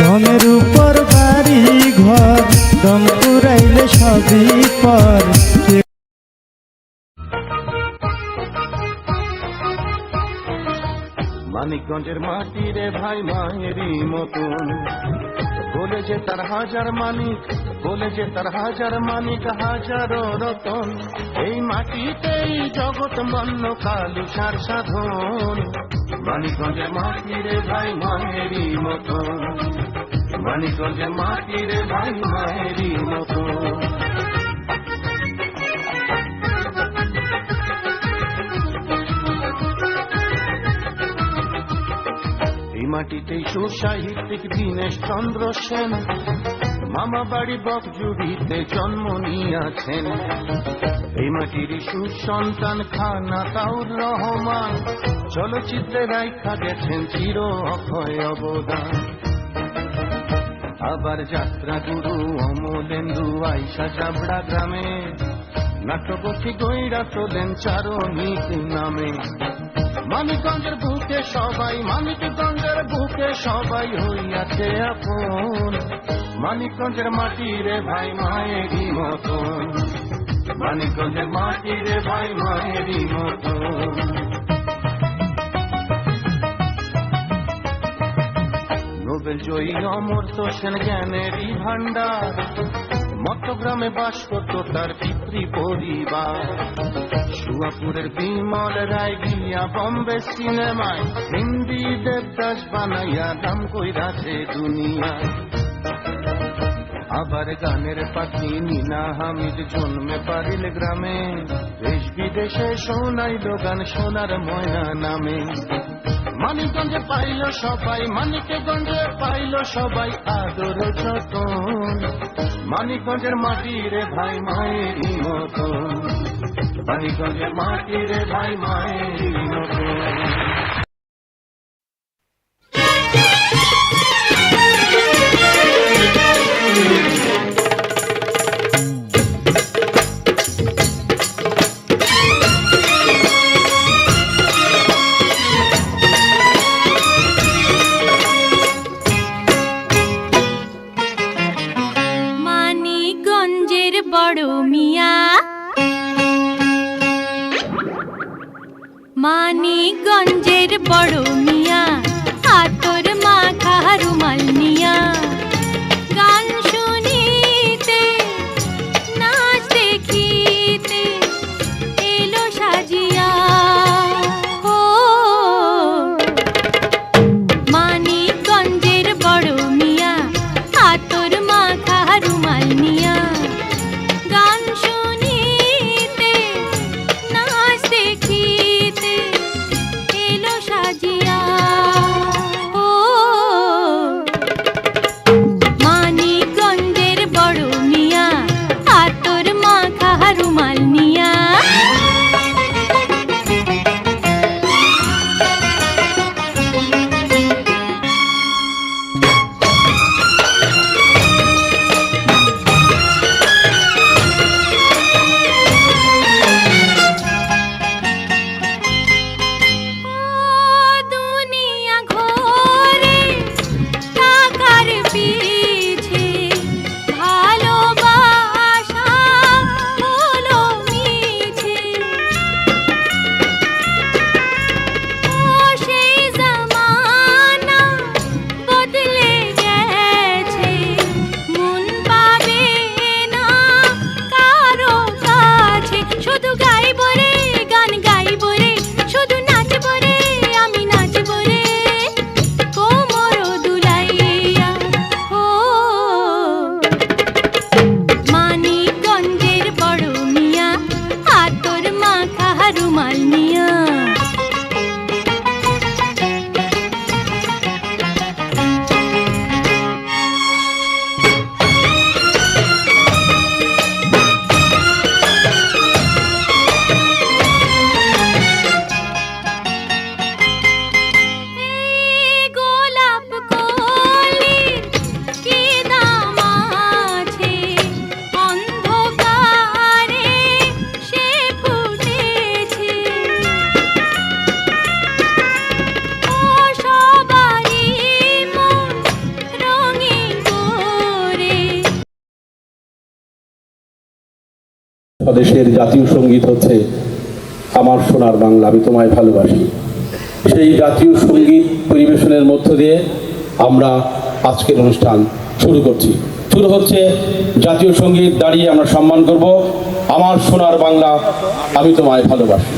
ধনের উপর বাড়ি ঘর দম পুরাইলে সবই পর। মানিকগঞ্জের মাটি রে ভাই মায়েরই মতন, বলে যে তার হাজার মানিক, বলে যে তার হাজার মানিক হাজারো রতন। এই মাটিতেই জগৎ মন্ন কালুসার সাধন। মানিকগঞ্জের মাটি রে ভাই মায়েরই মতন, মানিকগঞ্জের মাটি রে ভাই মায়েরই মতন। মাটিতেই সুসাহিত্যিক দীনেশ চন্দ্র সেন মামা বাড়ি বকজুড়িতে জন্ম নিয়েছেন। এই মাটির সুসন্তান খানা তাউর রহমান চলচ্চিত্রে রাইখা গেছেন চির অক্ষয় অবদান। আবার যাত্রা গুরু অমলেন্দু আইসা চাবড়া গ্রামে নাট্যগোষ্ঠী গইরা চলেন চারণিক নামে। মানিকগঞ্জের বুকে সবাই, মানিকগঞ্জের বুকে সবাই হইয়াছে আপন। মানিকগঞ্জের মাটি রে ভাই মায়েরই মতন, মানিকগঞ্জের মাটি রে ভাই মায়েরই মতন। নোবেল জয়ী অমর্ত্য সেন জ্ঞানেরই ভান্ডার, মট্টগ্রামে বাস করত তার পিতৃ পরিবার। সুয়াপুরের বিমল রায় গিয়া বম্বে সিনেমায় হিন্দি দেবদাস বানাইয়া দাম কইরাছে দুনিয়ায়। আবার গানের পাখি নীনা হামিদ জন্মে পারিল গ্রামে, দেশ বিদেশে শোনাইল গান সোনার ময়না নামে। মানিকগঞ্জে পাইল সবাই, মানিকগঞ্জে পাইল সবাই আদর যতন। মানিকগঞ্জের মাটি রে ভাই মায়েরই মতন, মানিকগঞ্জের মাটি রে ভাই মায়েরই মতন। মানিকগঞ্জের বড় মিয়া হাতর মাখা রুমাল নিয়া গান শুনিতে নাচ দেখিতে এলো সাজিয়া। ও মানিকগঞ্জের বড় মিয়া হাতর মাখা রুমাল নিয়া গান শুনিতে নাচ দেখিতে এলো সাজিয়া। বাংলাদেশের জাতীয় সঙ্গীত হচ্ছে আমার সোনার বাংলা আমি তোমায় ভালোবাসি। সেই জাতীয় সঙ্গীত পরিবেশনের মধ্য দিয়ে আমরা আজকের অনুষ্ঠান শুরু করছি। শুরু হচ্ছে জাতীয় সঙ্গীত, দাঁড়িয়ে আমরা সম্মান করব আমার সোনার বাংলা আমি তোমায় ভালোবাসি।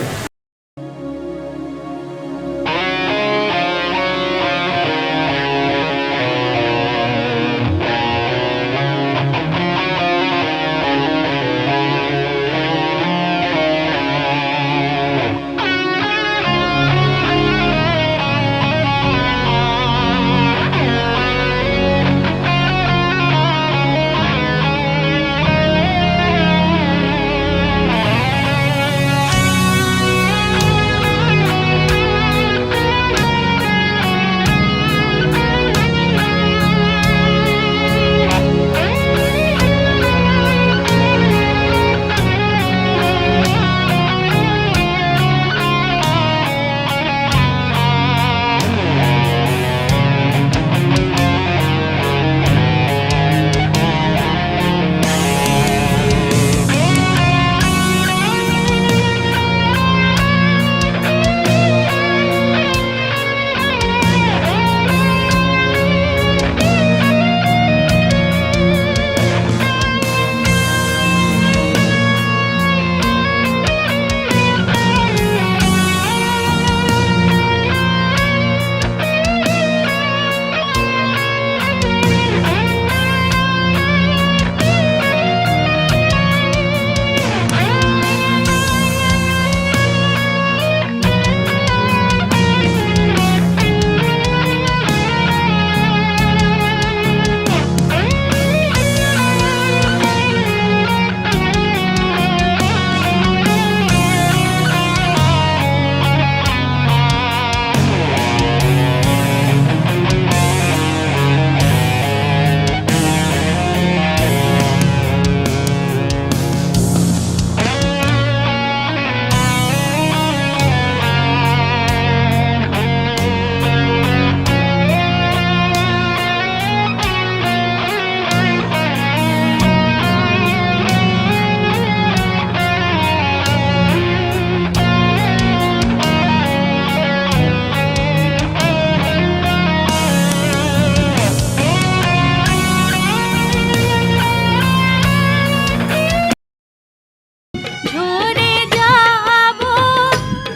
ঝরে যাব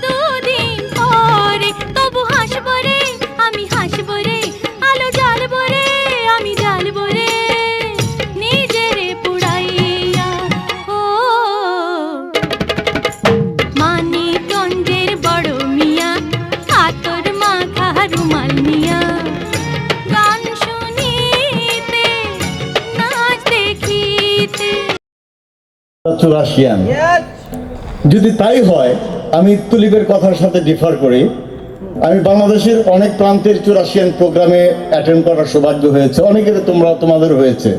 দুদিন পরে, তবু হাসব রে আমি হাসব রে, আলো জ্বালব রে আমি জ্বালব রে, নিজেরে পুড়াইয়া। ও মানিকগঞ্জের বড় মিয়া, আতর মাখা রুমাল নিয়া, গান শুনিতে নাচ দেখিতে। চুরাশিয়ান যদি তাই হয়, আমি তুলিবের কথার সাথে ডিফার করি। আমি বাংলাদেশের অনেক প্রান্তের চুরাশিয়ান প্রোগ্রামে অ্যাটেন্ড করার সৌভাগ্য হয়েছে, অনেকের তোমাদের হয়েছে।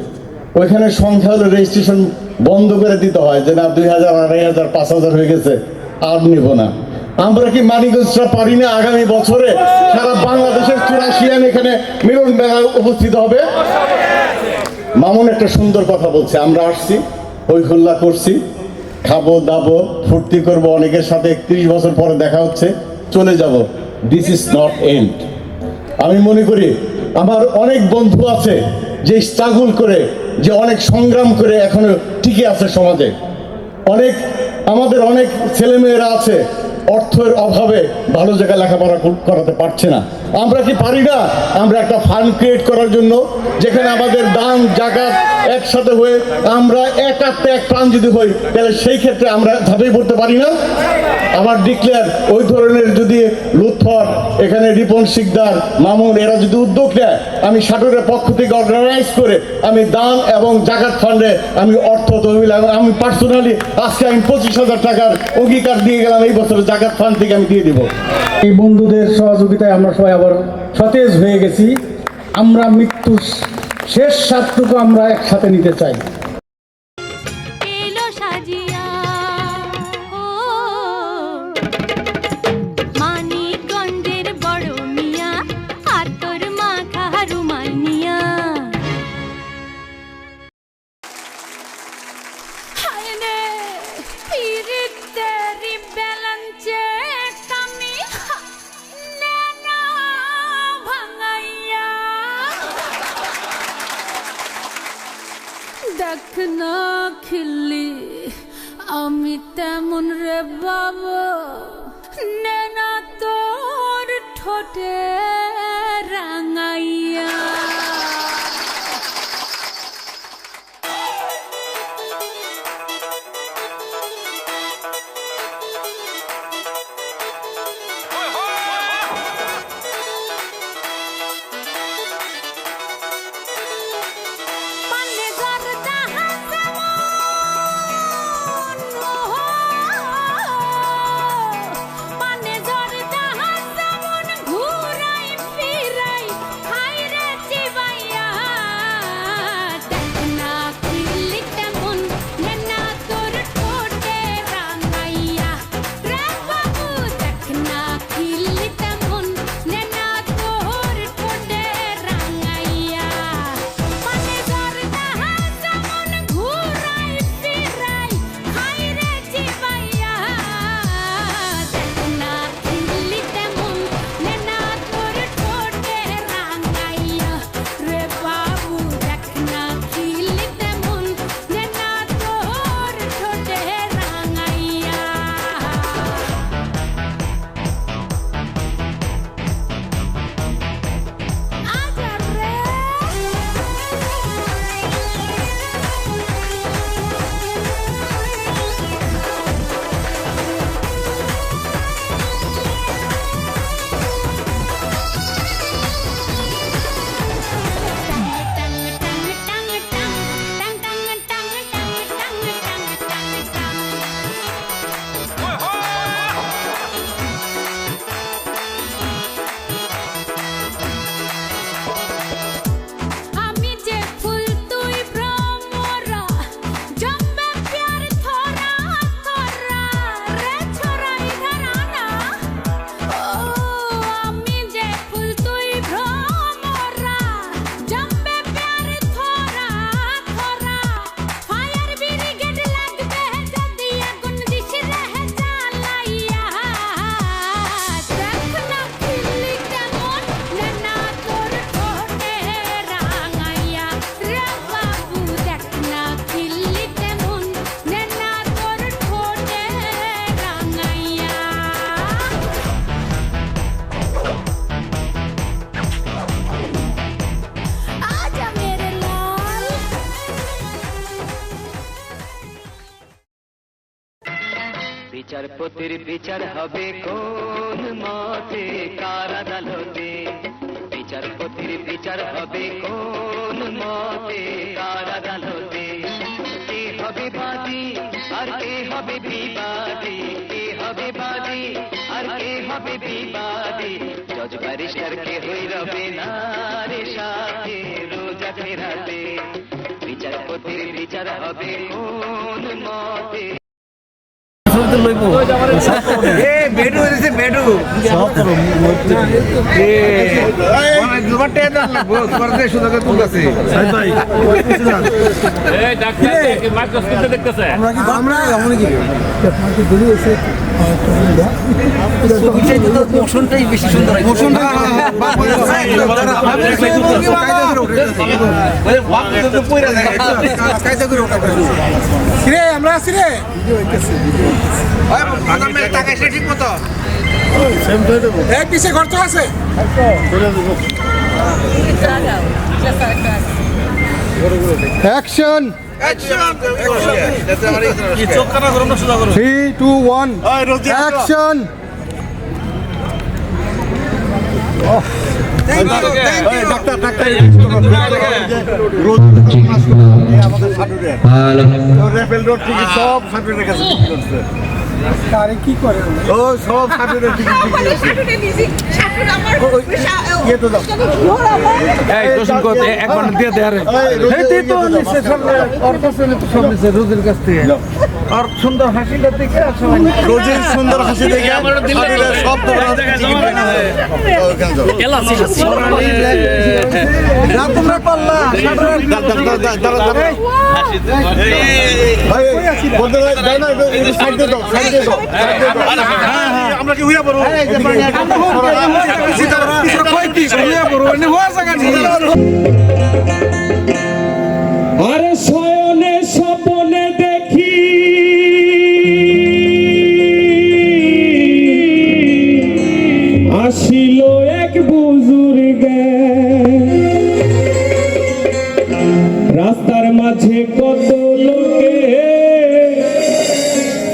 ওইখানে সংখ্যা হলে রেজিস্ট্রেশন বন্ধ করে দিতে হয় যে না 2000, 2500, 5000 হয়ে গেছে, আর নিব না। আমরা কি মানিকগঞ্জরা পারি না আগামী বছরে সারা বাংলাদেশের চুরাশিয়ান এখানে মিলন মেলায় উপস্থিত হবে? মামুন একটা সুন্দর কথা বলছে, আমরা আসছি, হই হল্লা করছি, খাবো দাবো ফুর্তি করবো, অনেকের সাথে 31 বছর পরে দেখা হচ্ছে, চলে যাব। This is not end. আমি মনে করি আমার অনেক বন্ধু আছে যে স্ট্রাগল করে, যে অনেক সংগ্রাম করে এখনো টিকে আছে সমাজে। আমাদের অনেক ছেলেমেয়েরা আছে অর্থের অভাবে ভালো জায়গায় লেখাপড়া করাতে পারছে না। আমরা কি পারি না আমরা একটা ফান্ড ক্রিয়েট করার জন্য, যেখানে আমাদের দান জাকাত একসাথে হয়ে আমরা এক আত্মে এক প্রাণ যদি হই, তাহলে সেই ক্ষেত্রে আমরা ঝাঁপিয়ে পড়তে পারি না? আমার ডিক্লেয়ার ওই ধরনের যদি লুৎফর, এখানে রিপন শিকদার, মামুন এরা যদি উদ্যোগ নেয়, আমি সাটোরের পক্ষ থেকে অর্গানাইজ করে আমি দান এবং জাকাত ফান্ডে আমি অর্থ তহবিল, আমি পার্সোনালি আজকে আমি 25,000 টাকার অঙ্গীকার দিয়ে গেলাম, এই বছরের জাকাত ফান্ড থেকে আমি দিয়ে দিব। এই বন্ধুদের সহযোগিতায় আমরা সবাই আবার সতেজ হয়ে গেছি। আমরা মৃত্যুর শেষ স্বাদটুকু আমরা একসাথে নিতে চাই। এলো সাজিয়া ও মানিকগঞ্জের বড় মিয়া, আতর মাখা রুমাল নিয়া। হায় রে দেখ না খিল্লি আমি তেমন রে বাবা নেনা তোর ঠোঁটে রাঙাইয়া বিচারপতির বিচার হবে কোন মতে কার আদালতে বিচারপতির বিচার হবে কোন মতে কার আদালতে কে হবে বাদী আর কে হবে বিবাদী কে হবে বাদী আর কে হবে বিবাদী জজ ব্যারিস্টার কে হই রবে না রে সাথে রোজা ফেরাতে বিচারপতির বিচার হবে কোন মতে বেডু হয়েছে বেডু মোশনটাই বেশি সুন্দর আমরা আছি রে টাকা এসে ঠিক মতো পিছিয়ে খরচ আছে অ্যাকশন 3, 2, 1 অ্যাকশন কি করে ও সব রোজের কাছ থেকে আর সুন্দর হাসিটা দেখে রোজের সুন্দর হাসি দেখে সব তোমরা পারলা আমরা কি হইয়া পড়ো আরে শয়নে মাঝে কত লোকে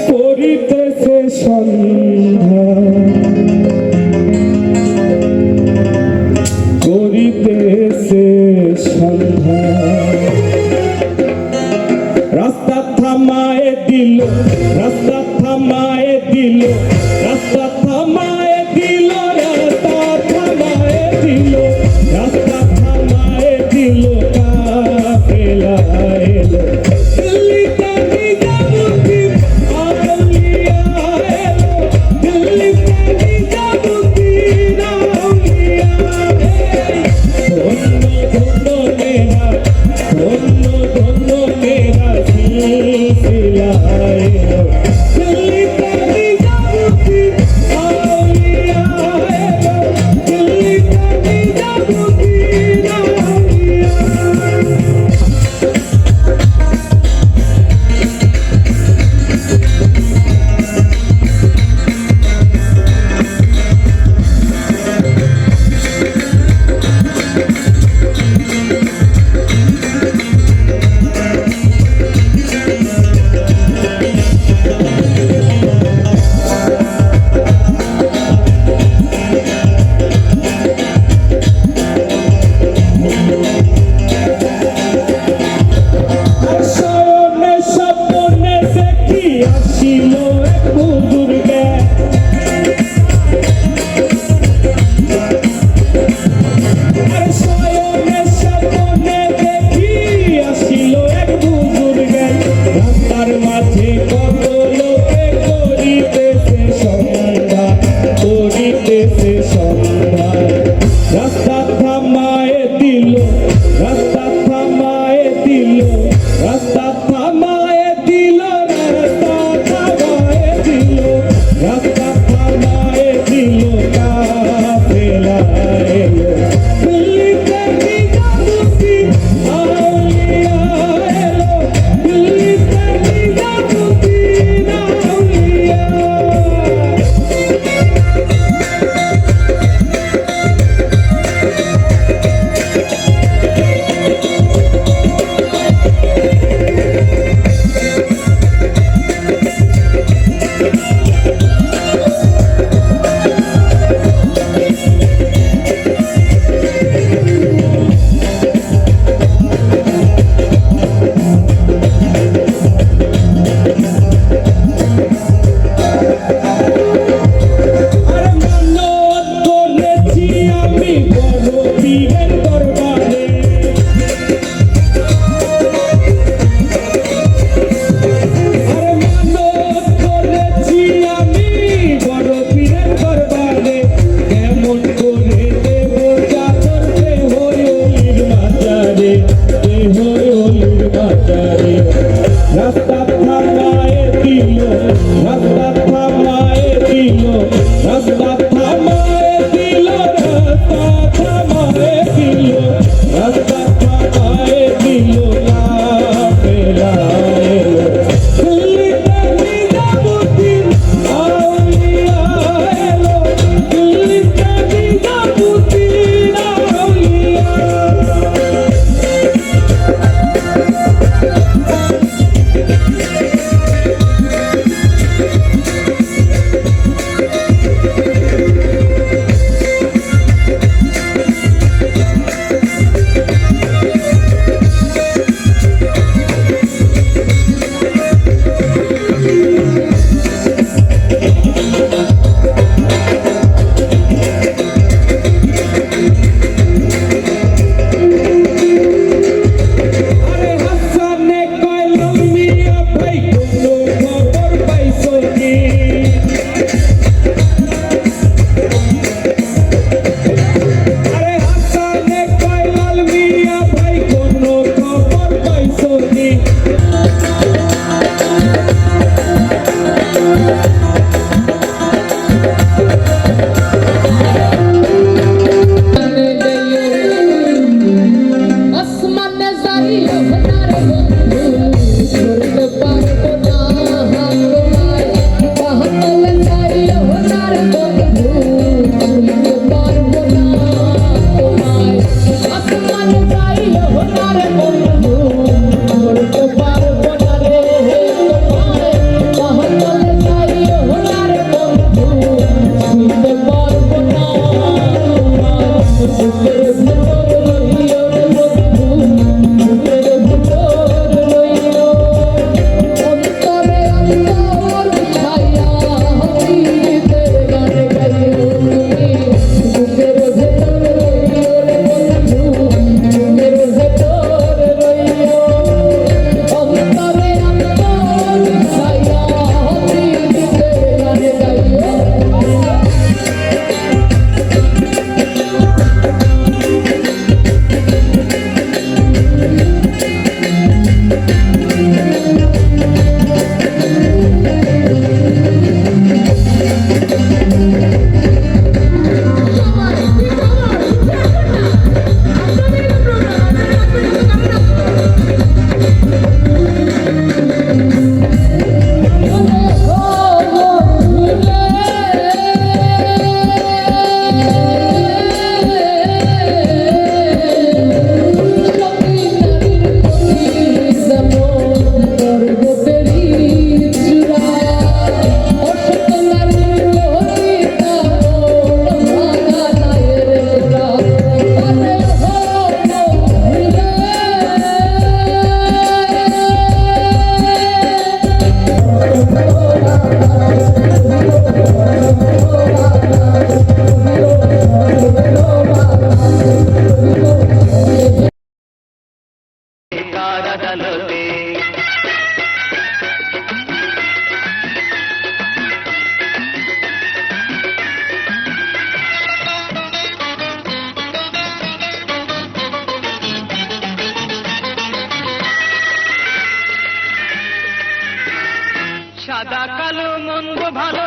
করিতেছে সন্ধ্যা, করিতেছে সন্ধ্যা। রাস্তা থামায়ে দিল, রাস্তা থামায়ে দিল, রাস্তা থামায়ে দিল, রাস্তা থামায়ে দিল, রাস্তা থামায়ে দিল, কাফেলা এলো। দিল্লিতে নিজামুদ্দিন আউলিয়া এলো, দিল্লিতে নিজামুদ্দিন আউলিয়া। ধন্য ধন্য মেরা, ধন্য ধন্য মেরা সিলসিলা এলো। দিল্লিতে নিজামুদ্দিন আউলিয়া এলো, দিল্লিতে নিজামুদ্দিন আউলিয়া। শয়নে স্বপ্নে দেখি আসিল এক বুজুর্গে, শয়নে স্বপ্নে দেখি আসিল এক বুজুর্গে। রাস্তার মাঝে কত লোকে করিতেছে সন্ধ্যা, করিতেছে সন্ধ্যা। রাস্তা থামায়ে দিল, রাস্তা থামায়ে দিল, রাস্তা থামায়ে দিল, রাস্তা থামায়ে দিল, রাস্তা থামায়ে দিল, কাফেলা এলো। দিল্লিতে নিজামুদ্দিন আউলিয়া এলো, দিল্লিতে নিজামুদ্দিন আউলিয়া। সাদা কালো মন্দ ভালো।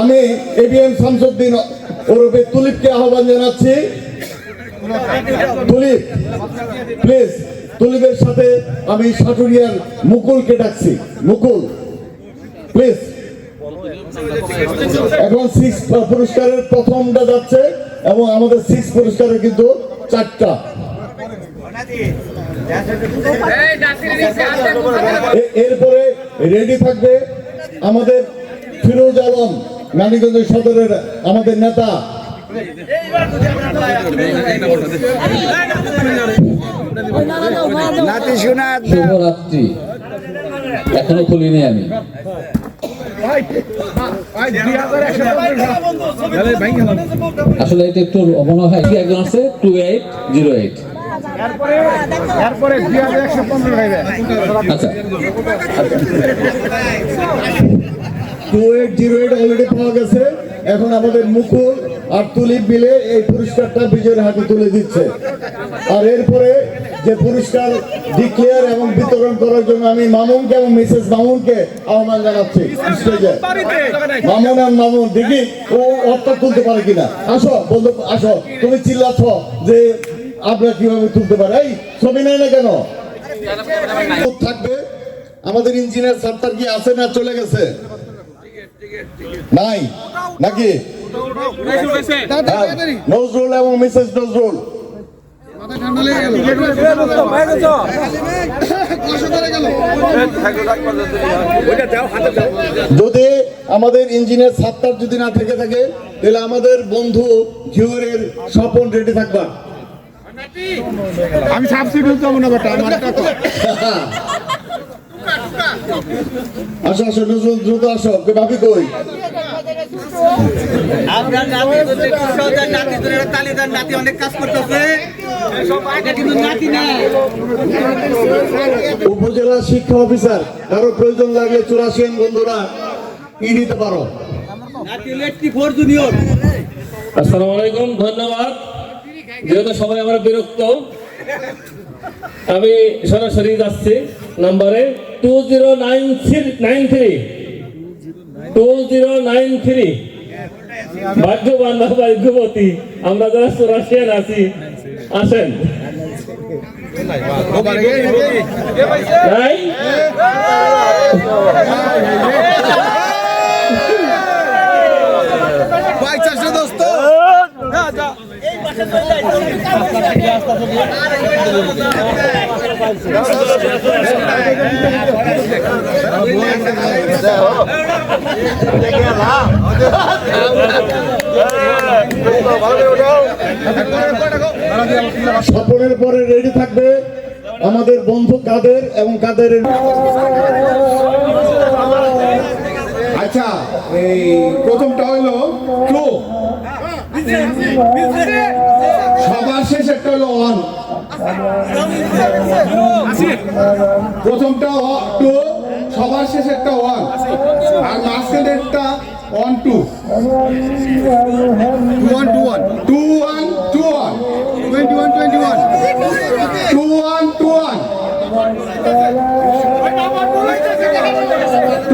আমি এবিএম শামসুদ্দিন ওরফে তুলিপকে আহ্বান জানাচ্ছি। তুলিপ প্লিজ, তুলিপের সাথে আমি সাটুরিয়ার মুকুলকে ডাকছি। মুকুল প্লিজ। এখন 6 পুরস্কারের প্রথমটা যাচ্ছে এবং আমাদের 6 পুরস্কারের কিন্তু 4টা। এরপরে রেডি থাকবে আমাদের ফিরোজ আলম, নানিগঞ্জ সদরের আমাদের নেতা। শুভরাত্রি, এখনো খুলিনি আমি। আসলে এটা একটু মনে হয় কি একজন আছে 2808। আচ্ছা 2808 অলরেডি পাওয়া গেছে। এখন আমাদের মুকুল আর তুলিপ মিলে এই পুরস্কারটা বিজয়ের হাতে তুলে দিচ্ছে। আর এরপরে যে পুরস্কার ডিক্লেয়ার এবং বিতরণ করার জন্য আমি মামুনকে এবং মিসেস মামুনকে আহ্বান জানাচ্ছি স্টেজে। মামুন আর মামুন, দেখি ও অর্থ তুলতে পারে কিনা। আসো বন্ধু, আসো। তুমি চিল্লাচ্ছ যে আপনারা কিভাবে তুলতে পারে। এই ছবি নেয় না কেন? থাকবে আমাদের ইঞ্জিনিয়ার সাত্তার কি আছে না চলে গেছে? নাই নাকি? নজরুল এবং মিসেস নজরুল। যদি আমাদের ইঞ্জিনিয়ার সাত্তার যদি না থেকে থাকে তাহলে আমাদের বন্ধু জিওরের স্বপন রেডি থাকবা। আমি সাবসিডিউট যাবো না বেটা, আমার টাকা। আসো আসো নজরুল, দ্রুত আসো। ভাবি কই? আপনার নাতি বলতে সদা নাতি ধরে তালিদার নাতি অনেক কাজ করতেছে, এটা কিন্তু নাতি না। উপজেলা শিক্ষা অফিসার, কারো প্রয়োজন লাগলে 84 বন্ধুরা নিতে পারো। নাতি লেটকি 4 জুনিয়র। আসসালামু আলাইকুম, ধন্যবাদ। যেহেতু সবাই আমরা বিরক্ত, আমি সরাসরি যাচ্ছি নাম্বারে 2093 ভাগ্যবান বা ভাগ্যবতী আমরা যারা 84 আছি, আসেন। নাই স্বপনের পরে রেডি থাকবে আমাদের বন্ধু কাদের এবং কাদেরের। আচ্ছা, এই প্রথমটা হলো টু, সবার শেষ একটা হলো ওয়ান। প্রথমটা টু, সবার শেষ একটা ওয়ান, আর মাঝখানেরটা 1 2 21 21 21 21 21 21 21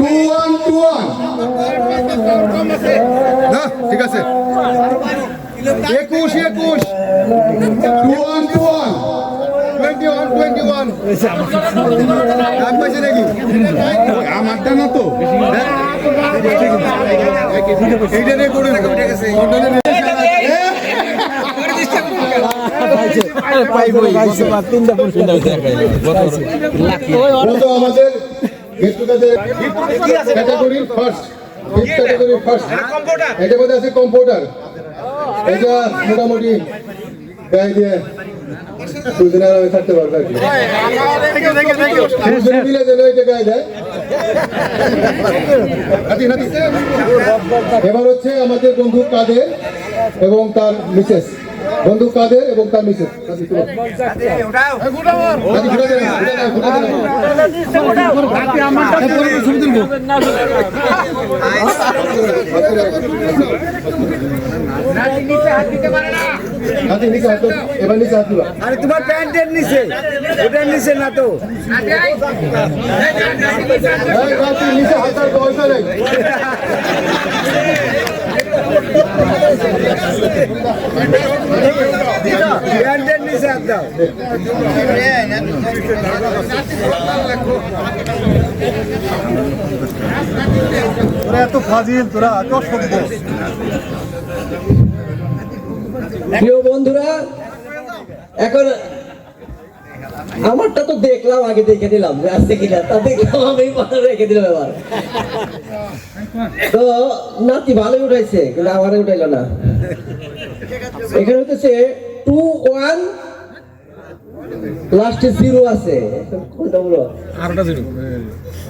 21 21 21। না ঠিক আছে, 21 21 21 21 21 21। দাম পাইছে নাকি? আমারটা না তো, এইটা নিয়ে করে রাখো। ঠিক আছে, আমাদের ক্যাটাগরি ফার্স্ট, এটা বোধ আছে কম্পিউটার। এটা মোটামুটি গায়ে দিয়ে 2 দিন আরামে থাকতে পারবে আর কি। মিলে যেন এটা গায়ে দেয়। এবার হচ্ছে আমাদের বন্ধু কাদের এবং তার মিসেস। বন্ধু কাদের এবং তার মিসেস। হাত দিতে পারে না। হাতে নিচে হাত দাও, এবার নিচে হাত দিবা। আরে তোমার প্যান্টের নিচে, ওটার নিচে না তো। এই গাছি নিচে হাত দাও, পয়সা নেই। প্যান্টের নিচে হাত দাও। তোরা এত ফাজিল, তোরা এত সভ্য। প্রিয় বন্ধুরা, এখন আমারটা তো দেখলাম, আগে দেখে দিলাম যে আসছে কিনা, তা দেখলাম আমি রেখে দিলাম। এবার তো নাতি ভালোই উঠাইছে, কিন্তু আমারে উঠাইলো না। এখানে হচ্ছে 2 1 লাস্টে 0 আছে, কোনটা বলো?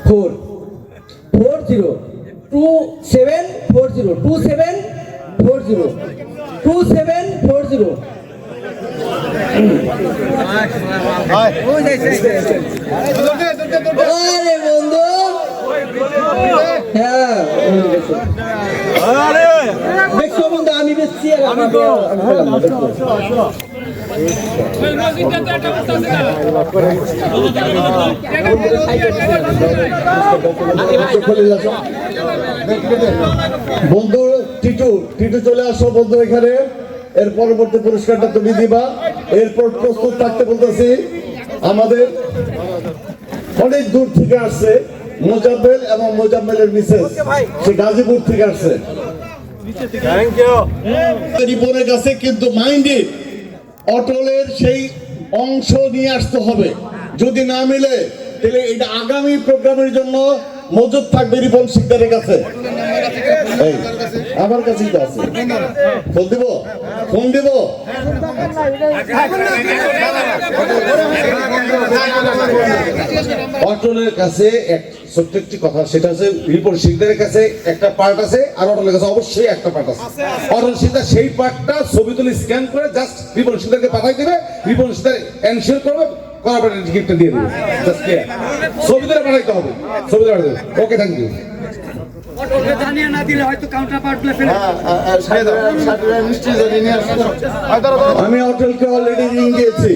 4 4 0 2 7 4 0 2 7 4 0 2 7 4 0। আরে বন্ধু, হ্যাঁ দেখছো বন্ধু, আমি বেশি বন্ধু টিটু টিটু চলে আসো বন্ধু এখানে। এর পরবর্তী পুরস্কারটা তুমি দিবা। এরপর প্রস্তুত থাকতে বলতেছি, আমাদের অনেক দূর থেকে আসছে মোজাম্মেল এবং মোজাম্মেলের মিসেস, সে গাজীপুর থেকে আসছে। রিপনের কাছে কিন্তু মাইন্ডেড অটলের সেই অংশ নিয়ে আসতে হবে। যদি না মিলে তাহলে এটা আগামী প্রোগ্রামের জন্য মজুদ থাকবে রিপন শিকদারের কাছে। এই, আমার কাছেই তো আছে। ফোন দিব, ফোন দিব। অটলের কাছে ছোট্ট একটি কথা, সেটা হচ্ছে রিপন শিকদারের কাছে একটা পার্ট আছে, আর অটলের কাছে অবশ্যই একটা পার্ট আছে। অটল শিকদার সেই পার্টটা ছবি তুলে স্ক্যান করে জাস্ট রিপন শিকদারকে পাঠাই দেবে, রিপন শিকদার এনশিওর করবে, করার পরে টিকিটটা দিয়ে দেবে। জাস্ট ক্লিয়ার, ছবি তুলে পাঠাইতে হবে, ছবি তুলে পাঠাতে হবে। ওকে, থ্যাংক ইউ। আমি অটলকে অলরেডি রিং দিয়েছি।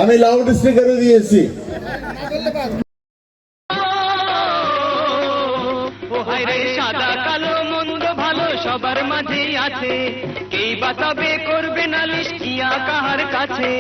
আমি লাউড স্পিকারে দিয়েছি। সাদা কালো মন্দ ভালো সবার মাঝেই আছে, কেই বাঁচাবে করবে নালিশ কিয়া কাহার কাছে।